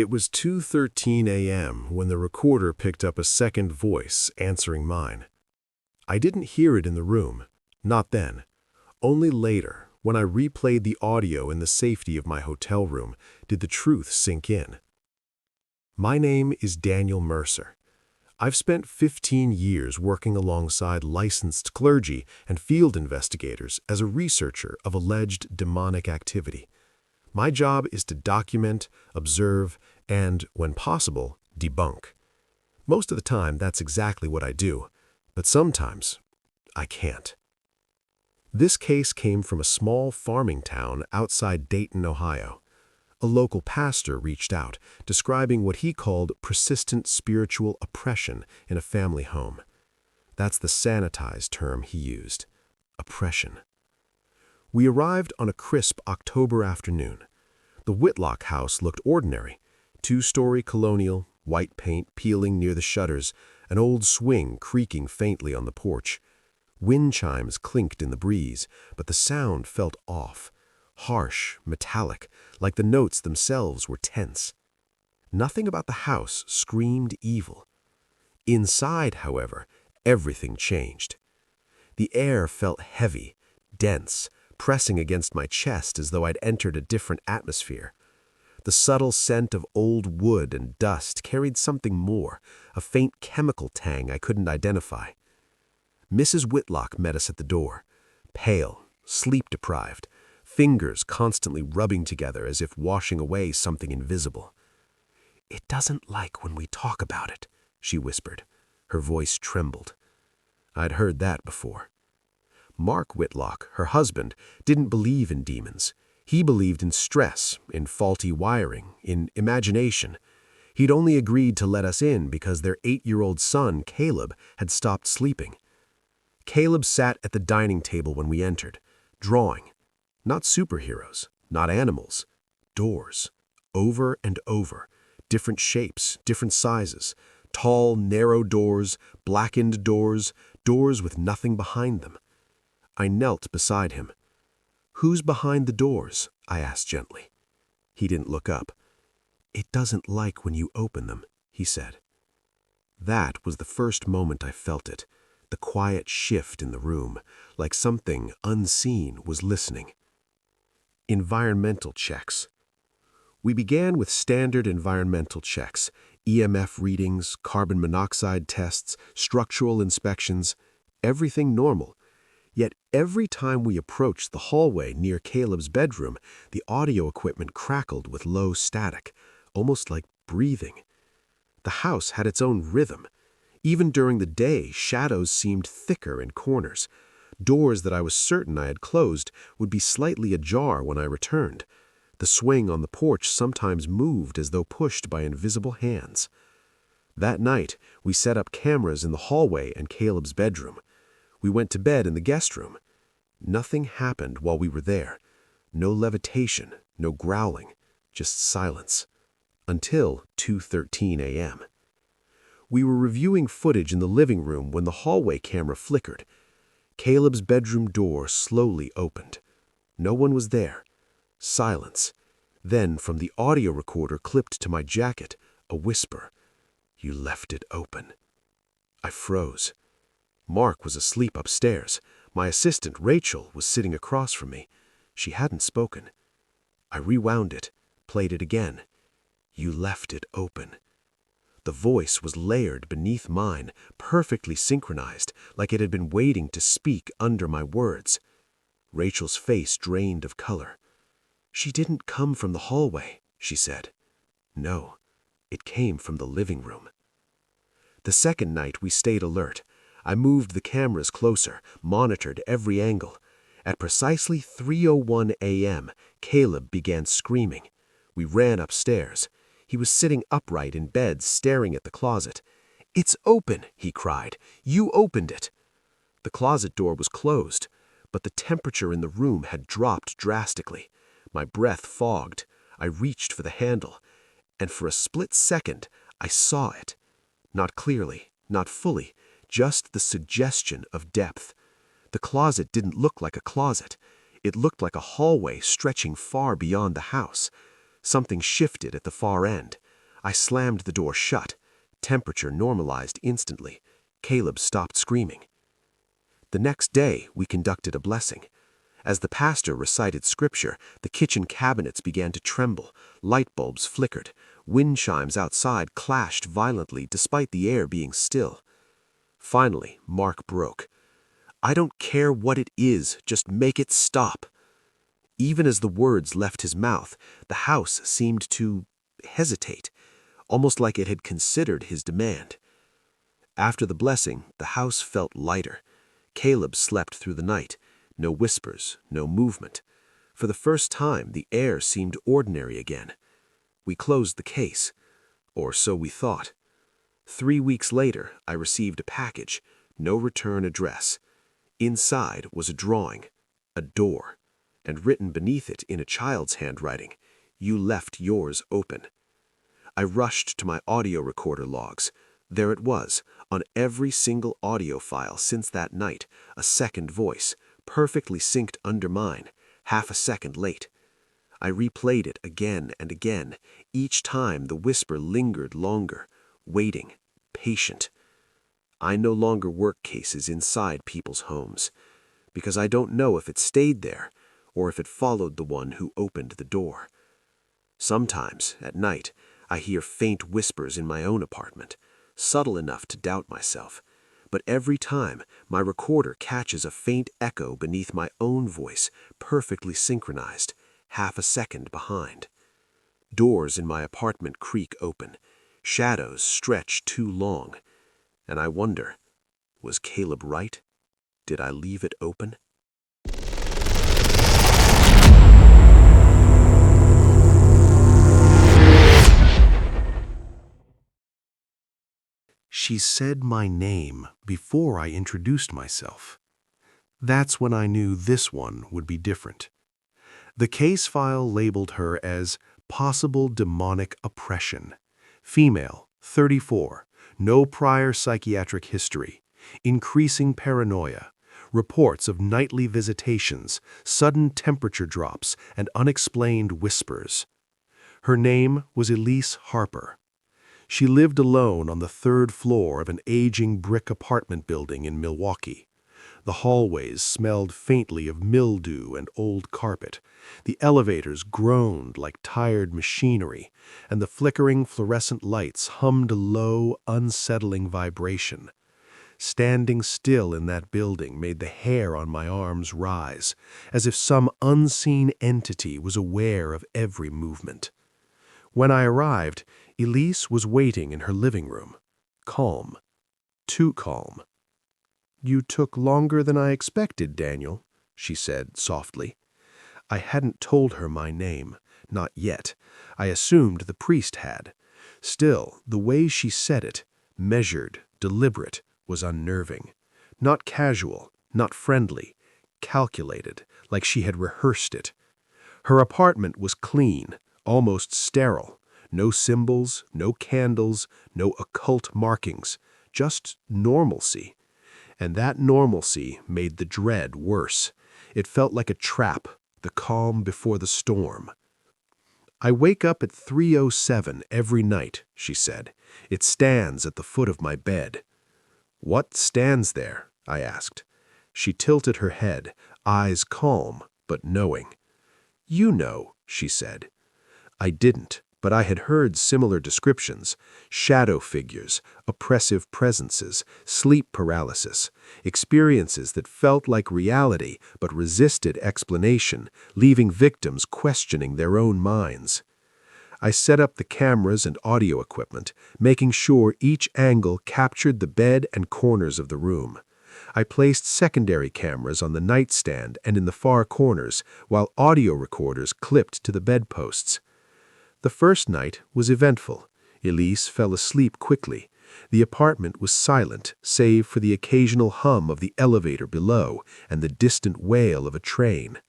It was 2:13 a.m. when the recorder picked up a second voice answering mine. I didn't hear it in the room, not then. Only later, when I replayed the audio in the safety of my hotel room, did the truth sink in. My name is Daniel Mercer. I've spent 15 years working alongside licensed clergy and field investigators as a researcher of alleged demonic activity. My job is to document, observe, and, when possible, debunk. Most of the time, that's exactly what I do, but sometimes I can't. This case came from a small farming town outside Dayton, Ohio. A local pastor reached out, describing what he called persistent spiritual oppression in a family home. That's the sanitized term he used, oppression. We arrived on a crisp October afternoon. The Whitlock House looked ordinary. Two-story colonial, white paint peeling near the shutters, an old swing creaking faintly on the porch. Wind chimes clinked in the breeze, but the sound felt off. Harsh, metallic, like the notes themselves were tense. Nothing about the house screamed evil. Inside, however, everything changed. The air felt heavy, dense, pressing against my chest as though I'd entered a different atmosphere. The subtle scent of old wood and dust carried something more, a faint chemical tang I couldn't identify. Mrs. Whitlock met us at the door, pale, sleep-deprived, fingers constantly rubbing together as if washing away something invisible. "It doesn't like when we talk about it," she whispered. Her voice trembled. I'd heard that before. Mark Whitlock, her husband, didn't believe in demons. He believed in stress, in faulty wiring, in imagination. He'd only agreed to let us in because their 8-year-old son, Caleb, had stopped sleeping. Caleb sat at the dining table when we entered, drawing. Not superheroes, not animals. Doors. Over and over. Different shapes, different sizes. Tall, narrow doors, blackened doors, doors with nothing behind them. I knelt beside him. "Who's behind the doors?" I asked gently. He didn't look up. "It doesn't like when you open them," he said. That was the first moment I felt it, the quiet shift in the room, like something unseen was listening. Environmental checks. We began with standard environmental checks, EMF readings, carbon monoxide tests, structural inspections, everything normal. Yet every time we approached the hallway near Caleb's bedroom, the audio equipment crackled with low static, almost like breathing. The house had its own rhythm. Even during the day, shadows seemed thicker in corners. Doors that I was certain I had closed would be slightly ajar when I returned. The swing on the porch sometimes moved as though pushed by invisible hands. That night, we set up cameras in the hallway and Caleb's bedroom. We went to bed in the guest room. Nothing happened while we were there. No levitation, no growling, just silence. Until 2:13 a.m. We were reviewing footage in the living room when the hallway camera flickered. Caleb's bedroom door slowly opened. No one was there. Silence. Then, from the audio recorder clipped to my jacket, a whisper. "You left it open." I froze. Mark was asleep upstairs. My assistant, Rachel, was sitting across from me. She hadn't spoken. I rewound it, played it again. "You left it open." The voice was layered beneath mine, perfectly synchronized, like it had been waiting to speak under my words. Rachel's face drained of color. "She didn't come from the hallway," she said. "No, it came from the living room." The second night we stayed alert. I moved the cameras closer, monitored every angle. At precisely 3:01 a.m., Caleb began screaming. We ran upstairs. He was sitting upright in bed, staring at the closet. "It's open," he cried. "You opened it." The closet door was closed, but the temperature in the room had dropped drastically. My breath fogged. I reached for the handle, and for a split second, I saw it. Not clearly, not fully, just the suggestion of depth. The closet didn't look like a closet. It looked like a hallway stretching far beyond the house. Something shifted at the far end. I slammed the door shut. Temperature normalized instantly. Caleb stopped screaming. The next day, we conducted a blessing. As the pastor recited scripture, the kitchen cabinets began to tremble, light bulbs flickered, wind chimes outside clashed violently despite the air being still. Finally, Mark broke. "I don't care what it is, just make it stop." Even as the words left his mouth, the house seemed to hesitate, almost like it had considered his demand. After the blessing, the house felt lighter. Caleb slept through the night. No whispers, no movement. For the first time, the air seemed ordinary again. We closed the case. Or so we thought. 3 weeks later, I received a package, no return address. Inside was a drawing, a door, and written beneath it in a child's handwriting, "You left yours open." I rushed to my audio recorder logs. There it was, on every single audio file since that night, a second voice, perfectly synced under mine, half a second late. I replayed it again and again. Each time the whisper lingered longer, waiting, patient. I no longer work cases inside people's homes, because I don't know if it stayed there or if it followed the one who opened the door. Sometimes, at night, I hear faint whispers in my own apartment, subtle enough to doubt myself. But every time, my recorder catches a faint echo beneath my own voice, perfectly synchronized, half a second behind. Doors in my apartment creak open. Shadows stretch too long. And I wonder, was Caleb right? Did I leave it open? She said my name before I introduced myself. That's when I knew this one would be different. The case file labeled her as possible demonic oppression. Female, 34, no prior psychiatric history, increasing paranoia, reports of nightly visitations, sudden temperature drops, and unexplained whispers. Her name was Elise Harper. She lived alone on the 3rd floor of an aging brick apartment building in Milwaukee. The hallways smelled faintly of mildew and old carpet. The elevators groaned like tired machinery, and the flickering fluorescent lights hummed a low, unsettling vibration. Standing still in that building made the hair on my arms rise, as if some unseen entity was aware of every movement. When I arrived, Elise was waiting in her living room, calm, too calm. "You took longer than I expected, Daniel," she said softly. I hadn't told her my name, not yet. I assumed the priest had. Still, the way she said it, measured, deliberate, was unnerving. Not casual, not friendly, calculated, like she had rehearsed it. Her apartment was clean, almost sterile. No symbols, no candles, no occult markings, just normalcy. And that normalcy made the dread worse. It felt like a trap, the calm before the storm. "I wake up at 3:07 every night," she said. "It stands at the foot of my bed." "What stands there?" I asked. She tilted her head, eyes calm but knowing. "You know," she said. I didn't, but I had heard similar descriptions: shadow figures, oppressive presences, sleep paralysis, experiences that felt like reality but resisted explanation, leaving victims questioning their own minds. I set up the cameras and audio equipment, making sure each angle captured the bed and corners of the room. I placed secondary cameras on the nightstand and in the far corners, while audio recorders clipped to the bedposts. The first night was eventful. Elise fell asleep quickly. The apartment was silent, save for the occasional hum of the elevator below and the distant wail of a train.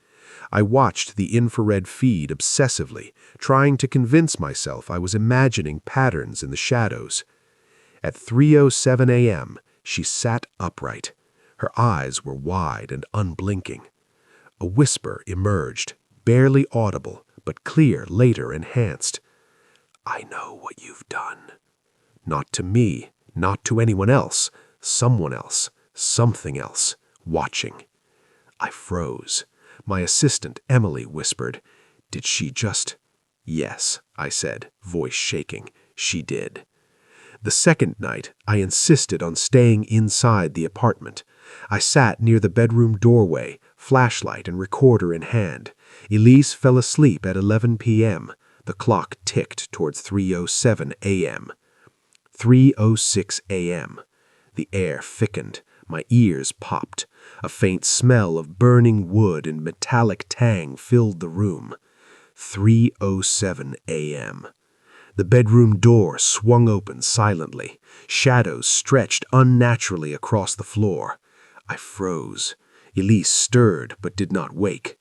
I watched the infrared feed obsessively, trying to convince myself I was imagining patterns in the shadows. At 3:07 a.m., she sat upright. Her eyes were wide and unblinking. A whisper emerged, barely audible, but clear later enhanced. I know what you've done. Not to me, not to anyone else, someone else, something else, watching. I froze. My assistant, Emily, whispered, "Did she just—" "Yes," I said, voice shaking. "She did." The second night, I insisted on staying inside the apartment. I sat near the bedroom doorway, flashlight and recorder in hand. Elise fell asleep at 11 p.m. The clock ticked towards 3:07 a.m. 3:06 a.m. The air thickened. My ears popped. A faint smell of burning wood and metallic tang filled the room. 3:07 a.m. The bedroom door swung open silently. Shadows stretched unnaturally across the floor. I froze. Elise stirred but did not wake.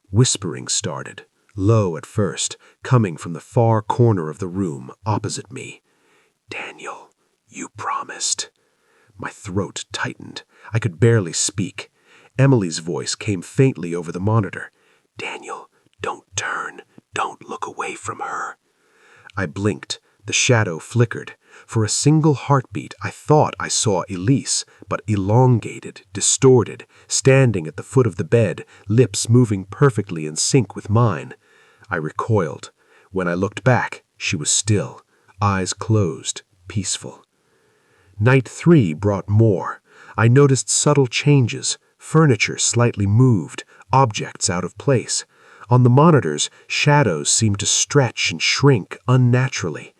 Whispering started, low at first, coming from the far corner of the room opposite me. "Daniel, you promised." My throat tightened. I could barely speak. Emily's voice came faintly over the monitor. "Daniel, don't turn. Don't look away from her." I blinked. The shadow flickered. For a single heartbeat, I thought I saw Elise, but elongated, distorted, standing at the foot of the bed, lips moving perfectly in sync with mine. I recoiled. When I looked back, she was still, eyes closed, peaceful. Night 3 brought more. I noticed subtle changes, furniture slightly moved, objects out of place. On the monitors, shadows seemed to stretch and shrink unnaturally.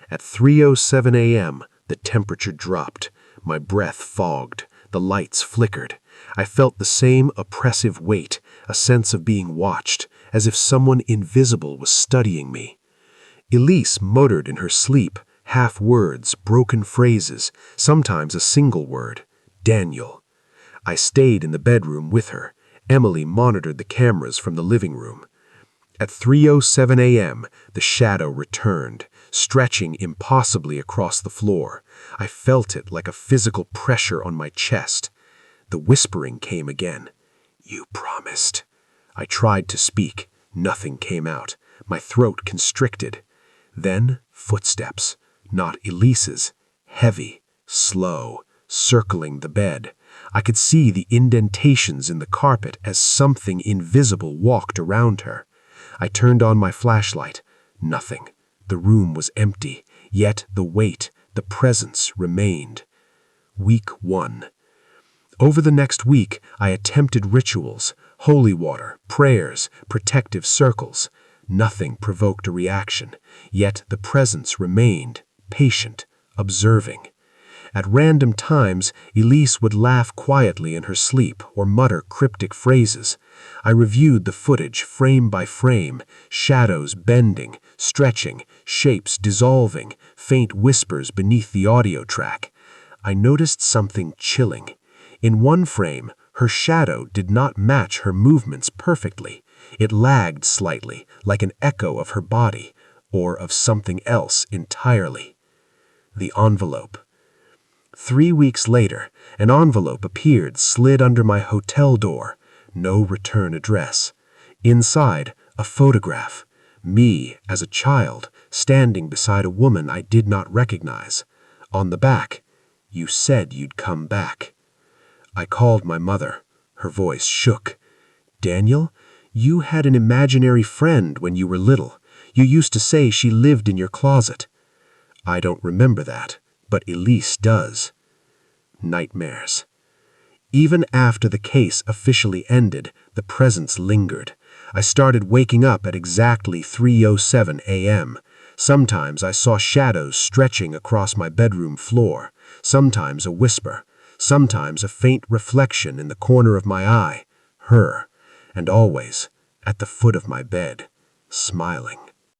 At 3:07 a.m., the temperature dropped. My breath fogged. The lights flickered. I felt the same oppressive weight, a sense of being watched, as if someone invisible was studying me. Elise muttered in her sleep, half words, broken phrases, sometimes a single word. "Daniel." I stayed in the bedroom with her. Emily monitored the cameras from the living room. At 3:07 a.m., the shadow returned, stretching impossibly across the floor. I felt it like a physical pressure on my chest. The whispering came again. "You promised." I tried to speak. Nothing came out. My throat constricted. Then footsteps, not Elise's, heavy, slow, circling the bed. I could see the indentations in the carpet as something invisible walked around her. I turned on my flashlight. Nothing. The room was empty, yet the weight, the presence remained. Week 1. Over the next week, I attempted rituals, holy water, prayers, protective circles. Nothing provoked a reaction, yet the presence remained, patient, observing. At random times, Elise would laugh quietly in her sleep or mutter cryptic phrases. I reviewed the footage frame by frame, shadows bending, stretching, shapes dissolving, faint whispers beneath the audio track. I noticed something chilling. In one frame, her shadow did not match her movements perfectly. It lagged slightly, like an echo of her body, or of something else entirely. The envelope. 3 weeks later, an envelope appeared slid under my hotel door. No return address. Inside, a photograph. Me, as a child, standing beside a woman I did not recognize. On the back, "You said you'd come back." I called my mother. Her voice shook. "Daniel, you had an imaginary friend when you were little. You used to say she lived in your closet." "I don't remember that, but Elise does." Nightmares. Even after the case officially ended, the presence lingered. I started waking up at exactly 3:07 a.m. Sometimes I saw shadows stretching across my bedroom floor, sometimes a whisper, sometimes a faint reflection in the corner of my eye, her, and always at the foot of my bed, smiling.